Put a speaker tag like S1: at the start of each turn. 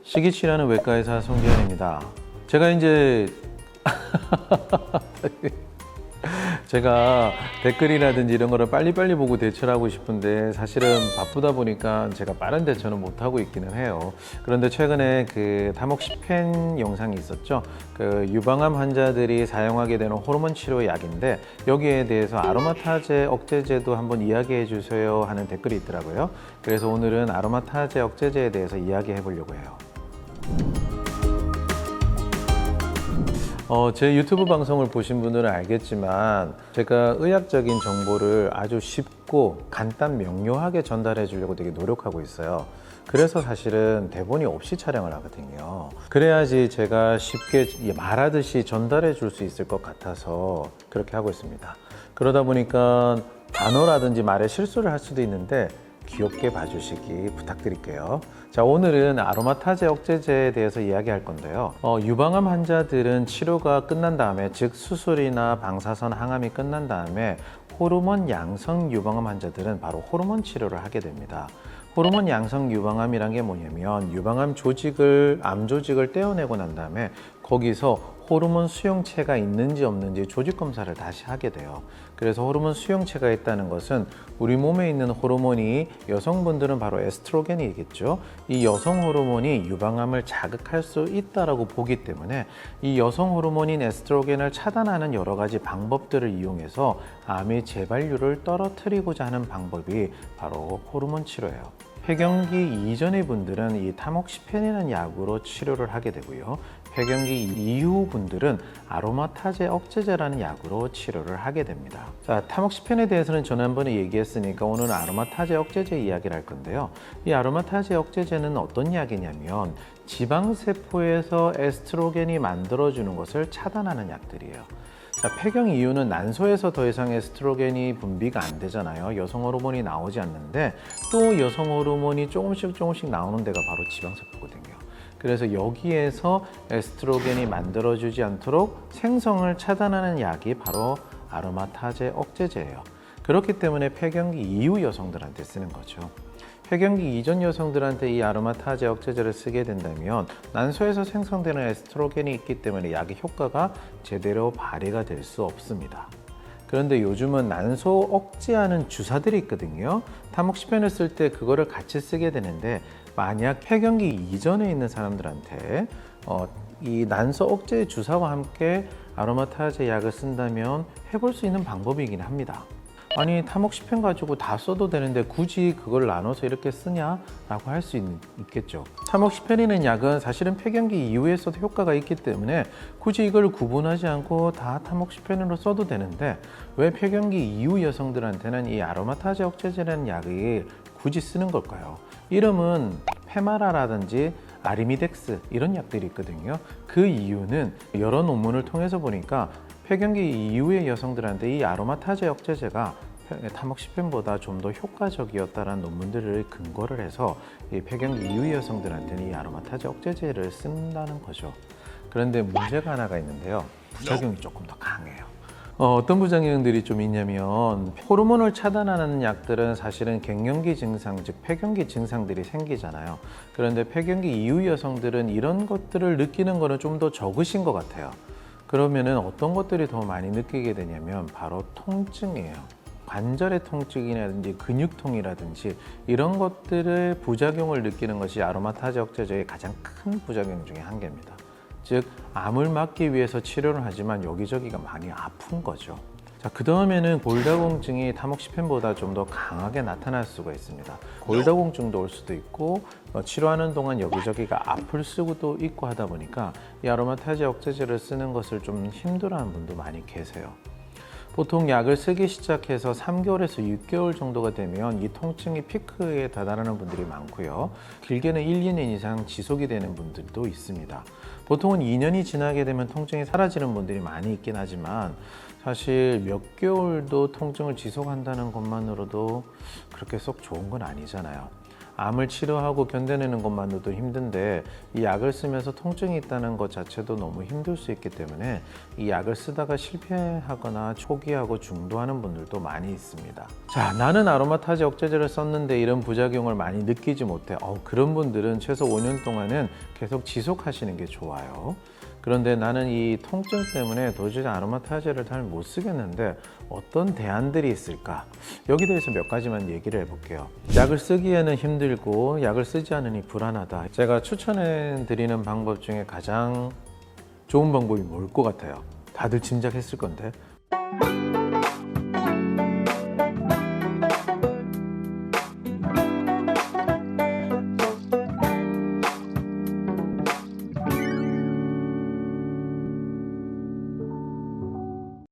S1: 시기치료하는 외과의사 송기현입니다. 제가 이제 제가 댓글이라든지 이런 거를 빨리빨리 보고 대처를 하고 싶은데 사실은 바쁘다 보니까 제가 빠른 대처는 못하고 있기는 해요. 그런데 최근에 그 타목시펜 영상이 있었죠. 그 유방암 환자들이 사용하게 되는 호르몬 치료 약인데 여기에 대해서 아로마타제 억제제도 한번 이야기해 주세요 하는 댓글이 있더라고요. 그래서 오늘은 아로마타제 억제제에 대해서 이야기해 보려고 해요. 제 유튜브 방송을 보신 분들은 알겠지만 제가 의학적인 정보를 아주 쉽고 간단 명료하게 전달해 주려고 되게 노력하고 있어요. 그래서 사실은 대본이 없이 촬영을 하거든요. 그래야지 제가 쉽게 말하듯이 전달해 줄 수 있을 것 같아서 그렇게 하고 있습니다. 그러다 보니까 단어라든지 말에 실수를 할 수도 있는데 귀엽게 봐주시기 부탁드릴게요. 자, 오늘은 아로마타제 억제제에 대해서 이야기할 건데요. 유방암 환자들은 치료가 끝난 다음에, 즉 수술이나 방사선 항암이 끝난 다음에 호르몬 양성 유방암 환자들은 바로 호르몬 치료를 하게 됩니다. 호르몬 양성 유방암이란 게 뭐냐면 유방암 조직을, 암 조직을 떼어내고 난 다음에 거기서 호르몬 수용체가 있는지 없는지 조직 검사를 다시 하게 돼요. 그래서 호르몬 수용체가 있다는 것은 우리 몸에 있는 호르몬이, 여성분들은 바로 에스트로겐이겠죠. 이 여성 호르몬이 유방암을 자극할 수 있다라고 보기 때문에 이 여성 호르몬인 에스트로겐을 차단하는 여러 가지 방법들을 이용해서 암의 재발률을 떨어뜨리고자 하는 방법이 바로 호르몬 치료예요. 폐경기 이전의 분들은 이 타목시펜이라는 약으로 치료를 하게 되고요. 폐경기 이후 분들은 아로마타제 억제제라는 약으로 치료를 하게 됩니다. 자, 타목시펜에 대해서는 지난번에 얘기했으니까 오늘은 아로마타제 억제제 이야기를 할 건데요. 이 아로마타제 억제제는 어떤 약이냐면 지방세포에서 에스트로겐이 만들어주는 것을 차단하는 약들이에요. 자, 폐경 이유는 난소에서 더 이상 에스트로겐이 분비가 안 되잖아요. 여성 호르몬이 나오지 않는데 또 여성 호르몬이 조금씩 나오는 데가 바로 지방세포거든요. 그래서 여기에서 에스트로겐이 만들어주지 않도록 생성을 차단하는 약이 바로 아로마타제 억제제예요. 그렇기 때문에 폐경기 이후 여성들한테 쓰는 거죠. 폐경기 이전 여성들한테 이 아로마타제 억제제를 쓰게 된다면 난소에서 생성되는 에스트로겐이 있기 때문에 약의 효과가 제대로 발휘가 될 수 없습니다. 그런데 요즘은 난소 억제하는 주사들이 있거든요. 타목시펜을 쓸 때 그거를 같이 쓰게 되는데 만약 폐경기 이전에 있는 사람들한테 이 난소 억제 주사와 함께 아로마타제 약을 쓴다면 해볼 수 있는 방법이긴 합니다. 아니, 타목시펜 가지고 다 써도 되는데 굳이 그걸 나눠서 이렇게 쓰냐라고 할 수 있겠죠. 타목시펜이라는 약은 사실은 폐경기 이후에 써도 효과가 있기 때문에 굳이 이걸 구분하지 않고 다 타목시펜으로 써도 되는데 왜 폐경기 이후 여성들한테는 이 아로마타제 억제제라는 약을 굳이 쓰는 걸까요? 이름은 페마라라든지 아리미덱스 이런 약들이 있거든요. 그 이유는 여러 논문을 통해서 보니까 폐경기 이후의 여성들한테 이 아로마타제 억제제가 타목시펜보다 좀 더 효과적이었다는 논문들을 근거를 해서 이 폐경기 이후 여성들한테는 이 아로마타제 억제제를 쓴다는 거죠. 그런데 문제가 하나가 있는데요. 부작용이 조금 더 강해요. 어떤 부작용들이 좀 있냐면 호르몬을 차단하는 약들은 사실은 갱년기 증상, 즉 폐경기 증상들이 생기잖아요. 그런데 폐경기 이후 여성들은 이런 것들을 느끼는 거는 좀 더 적으신 것 같아요. 그러면은 어떤 것들이 더 많이 느끼게 되냐면 바로 통증이에요. 관절의 통증이라든지 근육통이라든지 이런 것들의 부작용을 느끼는 것이 아로마타제 억제제의 가장 큰 부작용 중에 한 개입니다. 즉 암을 막기 위해서 치료를 하지만 여기저기가 많이 아픈 거죠. 자, 그 다음에는 골다공증이 타목시펜보다 좀 더 강하게 나타날 수가 있습니다. 골다공증도 올 수도 있고 치료하는 동안 여기저기가 아플 수도 있고 하다 보니까 이 아로마타제 억제제를 쓰는 것을 좀 힘들어하는 분도 많이 계세요. 보통 약을 쓰기 시작해서 3개월에서 6개월 정도가 되면 이 통증이 피크에 다다르는 분들이 많고요. 길게는 1, 2년 이상 지속이 되는 분들도 있습니다. 보통은 2년이 지나게 되면 통증이 사라지는 분들이 많이 있긴 하지만 사실 몇 개월도 통증을 지속한다는 것만으로도 그렇게 썩 좋은 건 아니잖아요. 암을 치료하고 견뎌내는 것만으로도 힘든데 이 약을 쓰면서 통증이 있다는 것 자체도 너무 힘들 수 있기 때문에 이 약을 쓰다가 실패하거나 포기하고 중도하는 분들도 많이 있습니다. 자, 나는 아로마타제 억제제를 썼는데 이런 부작용을 많이 느끼지 못해. 그런 분들은 최소 5년 동안은 계속 지속하시는 게 좋아요. 그런데 나는 이 통증 때문에 도저히 아로마타제를 잘 못 쓰겠는데 어떤 대안들이 있을까? 여기 대해서 몇 가지만 얘기를 해볼게요. 약을 쓰기에는 힘들고 약을 쓰지 않으니 불안하다. 제가 추천해 드리는 방법 중에 가장 좋은 방법이 뭘 것 같아요? 다들 짐작했을 건데.